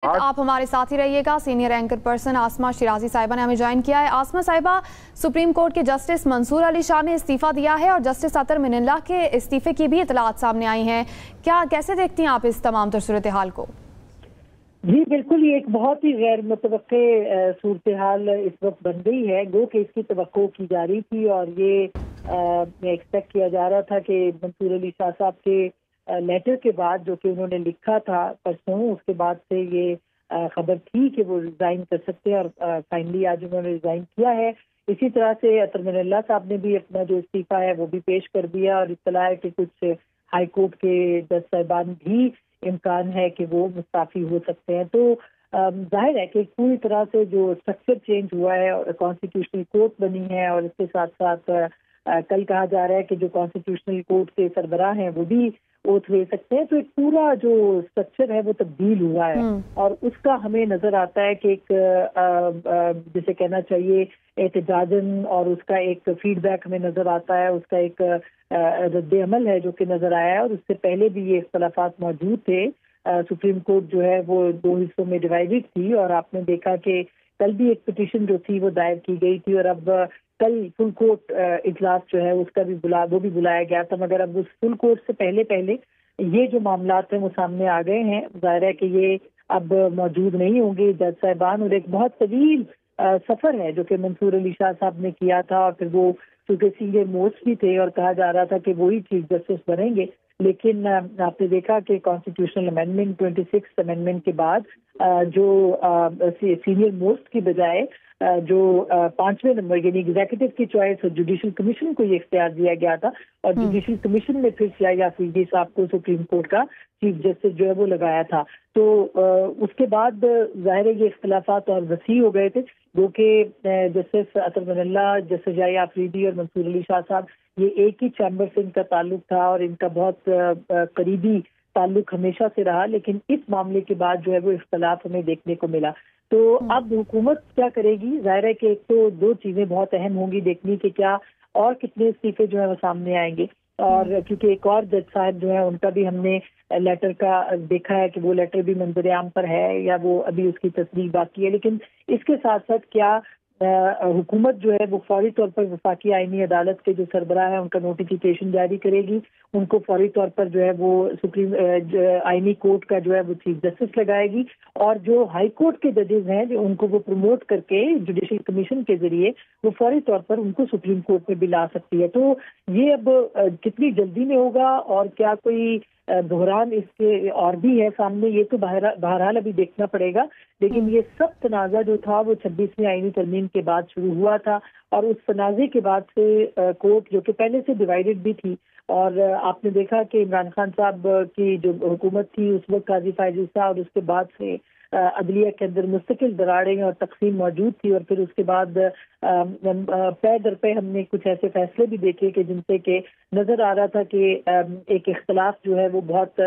آپ ہمارے ساتھ ہی رہیے گا۔ سینئر اینکر پرسن آسما شیرازی صاحبہ نے ہمیں جوائن کیا ہے۔ آسما صاحبہ، سپریم کورٹ کے جسٹس منصور علی شاہ نے استعفیٰ دیا ہے اور جسٹس اطہر من اللہ کے استعفے کی بھی اطلاعات سامنے آئی ہیں، کیسے دیکھتی ہیں آپ اس تمام تر صورتحال کو؟ جی بالکل، یہ ایک بہت ہی غیر متوقع صورتحال اس وقت بن گئی ہے۔ گو کہ اس کی توقع کی جا رہی تھی اور یہ ایکسپیکٹ کیا جا رہا تھا کہ منصور علی شاہ صاحب کے لیٹر کے بعد جو کہ انہوں نے لکھا تھا پرسوں، اس کے بعد سے یہ خبر تھی کہ وہ ریزائن کر سکتے ہیں اور فائنلی آج انہوں نے ریزائن کیا ہے۔ اسی طرح سے اطہر من اللہ صاحب نے بھی اپنا جو استعفیٰ ہے وہ بھی پیش کر دیا اور اطلاع ہے کہ کچھ ہائی کورٹ کے جج صاحبان بھی امکان ہے کہ وہ مستعفی ہو سکتے ہیں۔ تو ظاہر ہے کہ پوری طرح سے جو اسٹرکچر چینج ہوا ہے اور کانسٹیٹیوشنل کورٹ بنی ہے، اور اس کے ساتھ ساتھ کل کہا جا رہا ہے کہ جو کانسٹیٹیوشنل کورٹ کے سربراہ ہیں وہ بھی اوتھ لے سکتے ہیں۔ تو ایک پورا جو اسٹرکچر ہے وہ تبدیل ہوا ہے اور اس کا ہمیں نظر آتا ہے کہ ایک جسے کہنا چاہیے احتجاجاً، اور اس کا ایک فیڈ بیک ہمیں نظر آتا ہے، اس کا ایک رد عمل ہے جو کہ نظر آیا ہے۔ اور اس سے پہلے بھی یہ اختلافات موجود تھے۔ سپریم کورٹ جو ہے وہ دو حصوں میں ڈیوائیڈڈ تھی اور آپ نے دیکھا کہ کل بھی ایک پٹیشن جو تھی وہ دائر کی گئی تھی، اور اب کل فل کورٹ اجلاس جو ہے اس کا بھی وہ بھی بلایا گیا تھا، مگر اب اس فل کورٹ سے پہلے یہ جو معاملات ہیں وہ سامنے آ گئے ہیں۔ ظاہر ہے کہ یہ اب موجود نہیں ہوں گے جج صاحبان، اور ایک بہت طویل سفر ہے جو کہ منصور علی شاہ صاحب نے کیا تھا، اور پھر وہ چونکہ سینئر موسٹ بھی تھے اور کہا جا رہا تھا کہ وہی چیف جسٹس بنیں گے، لیکن آپ نے دیکھا کہ کانسٹیٹیوشنل امینڈمنٹ 26 امینڈمنٹ کے بعد جو سینئر موسٹ کی بجائے جو 5ویں نمبر یعنی ایگزیکٹو کی چوائس اور جوڈیشل کمیشن کو یہ اختیار دیا گیا تھا، اور جوڈیشل کمیشن نے پھر شیعہ فریدی صاحب کو سپریم کورٹ کا چیف جسٹس جو ہے وہ لگایا تھا۔ تو اس کے بعد ظاہر ہے یہ اختلافات اور وسیع ہو گئے تھے، جو کہ جسٹس اطہر من اللہ، جسٹس شیعہ فریدی اور منصور علی شاہ صاحب یہ ایک ہی چیمبر سے ان کا تعلق تھا اور ان کا بہت قریبی تعلق ہمیشہ سے رہا، لیکن اس معاملے کے بعد جو ہے وہ اختلاف ہمیں دیکھنے کو ملا۔ تو اب حکومت کیا کرے گی؟ ظاہر ہے کہ ایک تو دو چیزیں بہت اہم ہوں گی دیکھنی کہ کیا اور کتنے استعفے جو ہے وہ سامنے آئیں گے، اور کیونکہ ایک اور جج صاحب جو ہے ان کا بھی ہم نے لیٹر کا دیکھا ہے کہ وہ لیٹر بھی منظر عام پر ہے یا وہ ابھی اس کی تصدیق باقی ہے، لیکن اس کے ساتھ ساتھ کیا حکومت جو ہے وہ فوری طور پر وفاقی آئینی عدالت کے جو سربراہ ہیں ان کا نوٹیفیکیشن جاری کرے گی، ان کو فوری طور پر جو ہے وہ سپریم آئینی کورٹ کا جو ہے وہ چیف جسٹس لگائے گی، اور جو ہائی کورٹ کے ججز ہیں جو ان کو وہ پروموٹ کر کے جوڈیشل کمیشن کے ذریعے وہ فوری طور پر ان کو سپریم کورٹ میں بھی لا سکتی ہے۔ تو یہ اب کتنی جلدی میں ہوگا اور کیا کوئی بحران اس کے اور بھی ہے سامنے، یہ تو بہرحال ابھی دیکھنا پڑے گا، لیکن یہ سب تنازع جو تھا وہ 26ویں آئینی ترمیم کے بعد شروع ہوا تھا، اور اس تنازع کے بعد سے کورٹ جو کہ پہلے سے ڈیوائیڈڈ بھی تھی، اور آپ نے دیکھا کہ عمران خان صاحب کی جو حکومت تھی اس وقت قاضی فائز عیسیٰ، اور اس کے بعد سے عدلیہ کے اندر مستقل دراڑیں اور تقسیم موجود تھی، اور پھر اس کے بعد پے در پے ہم نے کچھ ایسے فیصلے بھی دیکھے کہ جن سے کہ نظر آ رہا تھا کہ ایک اختلاف جو ہے وہ بہت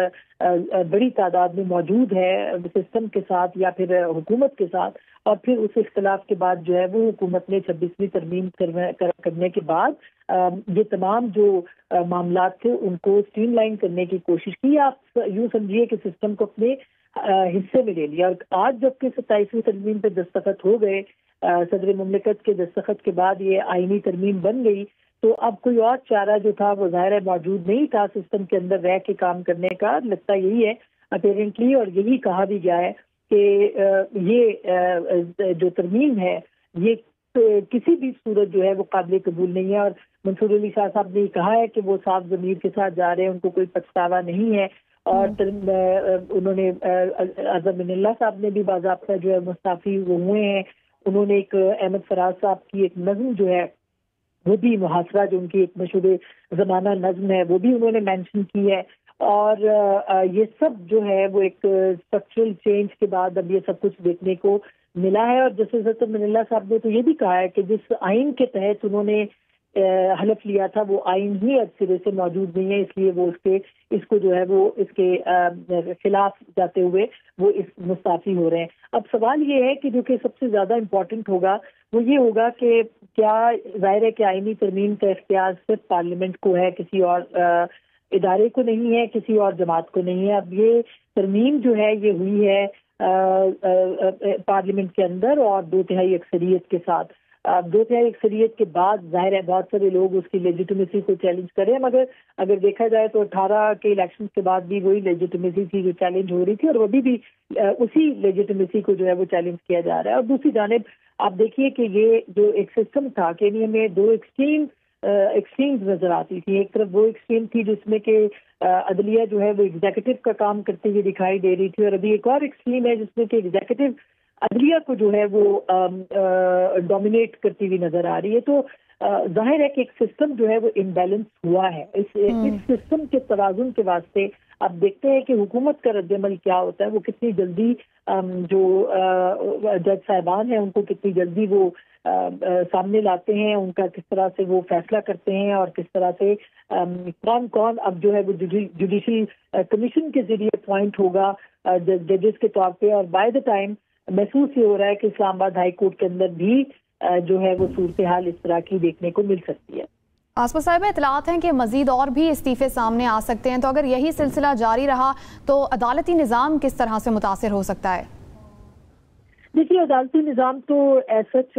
بڑی تعداد میں موجود ہے سسٹم کے ساتھ یا پھر حکومت کے ساتھ، اور پھر اس اختلاف کے بعد جو ہے وہ حکومت نے 26ویں ترمیم کرنے کے بعد یہ تمام جو معاملات تھے ان کو اسٹریم لائن کرنے کی کوشش کی۔ آپ یوں سمجھیے کہ سسٹم کو اپنے حصے میں لے لیا، اور آج جب کہ 27ویں ترمیم پہ دستخط ہو گئے صدر مملکت کے دستخط کے بعد یہ آئینی ترمیم بن گئی، تو اب کوئی اور چارہ جو تھا وہ ظاہر ہے موجود نہیں تھا سسٹم کے اندر رہ کے کام کرنے کا۔ لگتا یہی ہے اپیرنٹلی، اور یہی کہا بھی گیا ہے کہ یہ جو ترمیم ہے یہ کسی بھی صورت جو ہے وہ قابل قبول نہیں ہے، اور منصور علی شاہ صاحب نے کہا ہے کہ وہ صاف ضمیر کے ساتھ جا رہے ہیں، ان کو کوئی پچھتاوا نہیں ہے، اور انہوں نے اطہر من اللہ صاحب نے بھی باضابطہ جو ہے مستعفی ہوئے ہیں۔ انہوں نے ایک احمد فراز صاحب کی ایک نظم جو ہے وہ بھی محاصرہ جو ان کی ایک مشہور زمانہ نظم ہے وہ بھی انہوں نے مینشن کی ہے، اور یہ سب جو ہے وہ ایک اسٹرکچرل چینج کے بعد اب یہ سب کچھ دیکھنے کو ملا ہے۔ اور جسٹس اطہر من اللہ صاحب نے تو یہ بھی کہا ہے کہ جس آئین کے تحت انہوں نے حلف لیا تھا وہ آئین ہی اب سرے سے موجود نہیں ہے، اس لیے وہ اس کو جو ہے وہ اس کے خلاف جاتے ہوئے وہ اس مستعفی ہو رہے ہیں۔ اب سوال یہ ہے کہ جو کہ سب سے زیادہ امپورٹنٹ ہوگا وہ یہ ہوگا کہ کیا ظاہر ہے کہ آئینی ترمیم کا اختیار صرف پارلیمنٹ کو ہے، کسی اور ادارے کو نہیں ہے، کسی اور جماعت کو نہیں ہے۔ اب یہ ترمیم جو ہے یہ ہوئی ہے پارلیمنٹ کے اندر اور 2/3 اکثریت کے ساتھ. 2/3 اکثریت کے بعد ظاہر ہے بہت سارے لوگ اس کی لیجیٹمیسی کو چیلنج کریں، مگر اگر دیکھا جائے تو 18 کے الیکشن کے بعد بھی وہی لیجیٹمیسی تھی جو چیلنج ہو رہی تھی، اور ابھی بھی اسی لیجیٹمیسی کو جو ہے وہ چیلنج کیا جا رہا ہے. اور دوسری جانب آپ دیکھیے کہ یہ جو ایک سسٹم تھا کینیا میں، دو ایکسٹریمز نظر آتی تھی. ایک طرف وہ ایکسٹریم تھی جس میں کہ عدلیہ جو ہے وہ ایگزیکٹو کا کام کرتے ہوئے دکھائی دے رہی تھی، اور ابھی ایک اور ایکسٹریم ہے جس میں کہ ایگزیکٹو عدلیہ کو جو ہے وہ ڈومینیٹ کرتی ہوئی نظر آ رہی ہے. تو ظاہر ہے کہ ایک سسٹم جو ہے وہ امبیلنس ہوا ہے. اس سسٹم کے توازن کے واسطے اب دیکھتے ہیں کہ حکومت کا رد عمل کیا ہوتا ہے، وہ کتنی جلدی جو جج صاحبان ہیں ان کو کتنی جلدی وہ سامنے لاتے ہیں، ان کا کس طرح سے وہ فیصلہ کرتے ہیں، اور کس طرح سے کون اب جو ہے وہ جوڈیشل کمیشن کے ذریعے اپوائنٹ ہوگا ججز کے طور پہ. اور بائی دا ٹائم محسوس یہ ہو رہا ہے کہ اسلام آباد ہائی کورٹ کے اندر بھی جو ہے وہ صورتحال اس طرح کی دیکھنے کو مل سکتی ہے. آسما صاحبہ، اطلاعات ہیں کہ مزید اور بھی استعفے سامنے آ سکتے ہیں، تو اگر یہی سلسلہ جاری رہا تو عدالتی نظام کس طرح سے متاثر ہو سکتا ہے؟ دیکھیے، عدالتی نظام تو سچ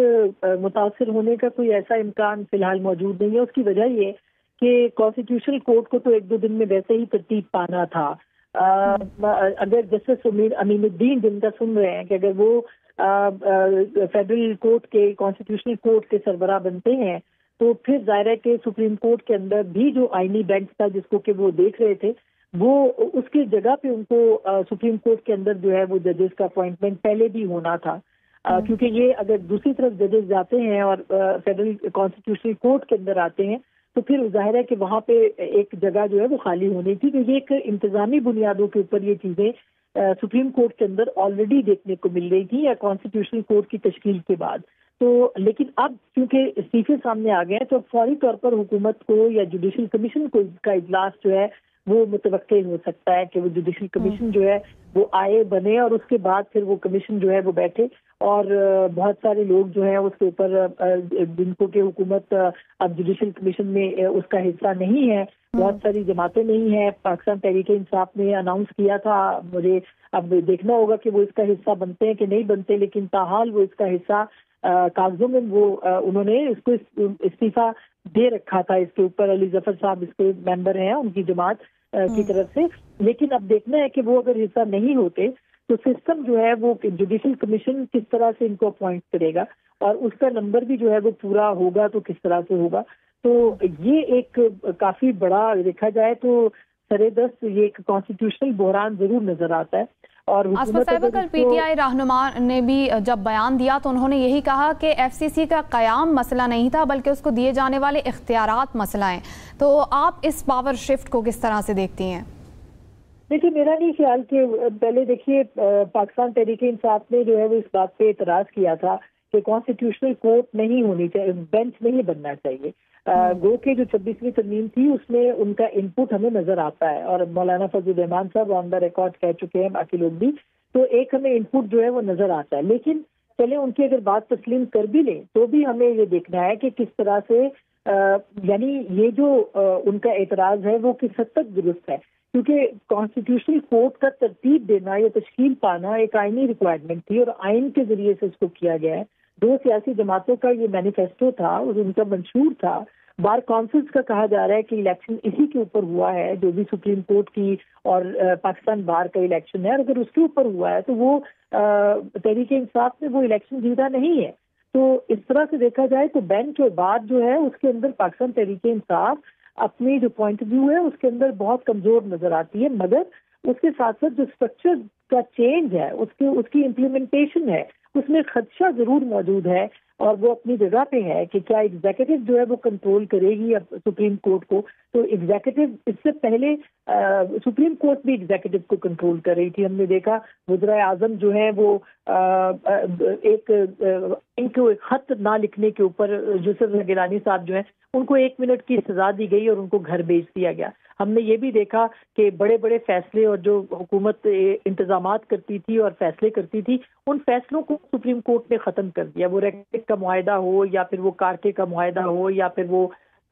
متاثر ہونے کا کوئی ایسا امکان فی الحال موجود نہیں ہے. اس کی وجہ یہ کہ کانسٹیٹیوشنل کورٹ کو تو 1-2 دن میں ویسے ہی ترتیب پانا تھا. اگر جسٹس امین الدین جن کا سن رہے ہیں کہ اگر وہ فیڈرل کورٹ کے کانسٹیٹیوشنل کورٹ کے سربراہ بنتے ہیں تو پھر ظاہر ہے کہ سپریم کورٹ کے اندر بھی جو آئینی بینچ تھا جس کو کہ وہ دیکھ رہے تھے، وہ اس کی جگہ پہ ان کو سپریم کورٹ کے اندر جو ہے وہ ججز کا اپوائنٹمنٹ پہلے بھی ہونا تھا. کیونکہ یہ اگر دوسری طرف ججز جاتے ہیں اور فیڈرل کانسٹیٹیوشنل کورٹ کے اندر آتے ہیں تو پھر ظاہر ہے کہ وہاں پہ ایک جگہ جو ہے وہ خالی ہونی تھی. تو یہ ایک انتظامی بنیادوں کے اوپر یہ چیزیں سپریم کورٹ کے اندر آلریڈی دیکھنے کو مل رہی تھی یا کانسٹیٹیوشنل کورٹ کی تشکیل کے بعد. تو لیکن اب چونکہ استعفے سامنے آ گئے ہیں تو فوری طور پر حکومت کو یا جوڈیشل کمیشن کو کا اجلاس جو ہے وہ متوقع ہو سکتا ہے کہ وہ جوڈیشل کمیشن جو ہے وہ آئے بنے، اور اس کے بعد پھر وہ کمیشن جو ہے وہ بیٹھے، اور بہت سارے لوگ جو ہیں اس کے اوپر جن کو کہ حکومت اب جوڈیشل کمیشن میں اس کا حصہ نہیں ہے، بہت ساری جماعتیں نہیں ہیں. پاکستان تحریک انصاف نے اناؤنس کیا تھا، مجھے اب دیکھنا ہوگا کہ وہ اس کا حصہ بنتے ہیں کہ نہیں بنتے، لیکن تاحال وہ اس کا حصہ کاغذوں میں وہ انہوں نے اس کو استعفیٰ دے رکھا تھا. اس کے اوپر علی ظفر صاحب اس کے ممبر ہیں ان کی جماعت کی طرف سے. لیکن اب دیکھنا ہے کہ وہ اگر حصہ نہیں ہوتے تو سسٹم جو ہے وہ جوڈیشل کمیشن کس طرح سے ان کو اپوائنٹ کرے گا، اور اس کا نمبر بھی جو ہے وہ پورا ہوگا تو کس طرح سے ہوگا. تو یہ ایک کافی بڑا دیکھا جائے تو سرے دست یہ ایک کانسٹیٹیوشنل بحران ضرور نظر آتا ہے. اور آسما صاحبہ، کل پی ٹی آئی رہنما نے بھی جب بیان دیا تو انہوں نے یہی کہا کہ ایف سی سی کا قیام مسئلہ نہیں تھا بلکہ اس کو دیے جانے والے اختیارات مسئلہ ہیں. تو آپ اس پاور شفٹ کو کس طرح سے دیکھتی ہیں؟ دیکھیے، میرا نہیں خیال کہ پہلے دیکھیے پاکستان تحریک انصاف نے جو ہے وہ اس بات پہ اعتراض کیا تھا کہ کانسٹیٹیوشنل کورٹ نہیں ہونی چاہیے، بینچ نہیں بننا چاہیے. گو کہ جو 26ویں ترمیم تھی اس میں ان کا انپٹ ہمیں نظر آتا ہے، اور مولانا فضل الرحمان صاحب آن دا ریکارڈ کہہ چکے ہیں، باقی لوگ بھی. تو ایک ہمیں انپٹ جو ہے وہ نظر آتا ہے، لیکن چلے ان کی اگر بات تسلیم کر بھی لیں تو بھی ہمیں یہ دیکھنا ہے کہ کس طرح سے یعنی یہ جو ان کا اعتراض ہے وہ کس حد تک درست ہے. کیونکہ کانسٹیٹیوشنل کورٹ کا ترتیب دینا یا تشکیل پانا ایک آئینی ریکوائرمنٹ تھی، اور آئین کے ذریعے سے اس کو کیا گیا ہے. 2 سیاسی جماعتوں کا یہ مینیفیسٹو تھا اور ان کا منشور تھا. بار کونسلز کا کہا جا رہا ہے کہ الیکشن اسی کے اوپر ہوا ہے، جو بھی سپریم کورٹ کی اور پاکستان بار کا الیکشن ہے. اور اگر اس کے اوپر ہوا ہے تو وہ تحریک انصاف میں وہ الیکشن جیتا نہیں ہے. تو اس طرح سے دیکھا جائے تو بینچ اور بات جو ہے اس کے اندر پاکستان تحریک انصاف اپنی جو پوائنٹ آف ویو ہے اس کے اندر بہت کمزور نظر آتی ہے. مگر اس کے ساتھ ساتھ جو اسٹرکچر کا چینج ہے اس کی امپلیمنٹیشن ہے اس میں خدشہ ضرور موجود ہے، اور وہ اپنی جگہ پہ ہے کہ کیا ایگزیکٹو جو ہے وہ کنٹرول کرے گی اب سپریم کورٹ کو. تو ایگزیکٹو اس سے پہلے سپریم کورٹ بھی ایگزیکٹو کو کنٹرول کر رہی تھی. ہم نے دیکھا وزرائے اعظم جو ہیں وہ ان کو ایک خط نہ لکھنے کے اوپر یوسف گیلانی صاحب جو ہیں ان کو 1 منٹ کی سزا دی گئی اور ان کو گھر بھیج دیا گیا. ہم نے یہ بھی دیکھا کہ بڑے بڑے فیصلے اور جو حکومت انتظامات کرتی تھی اور فیصلے کرتی تھی ان فیصلوں کو سپریم کورٹ نے ختم کر دیا. وہ ریکٹ کا معاہدہ ہو یا پھر وہ کارکے کا معاہدہ ہو یا پھر وہ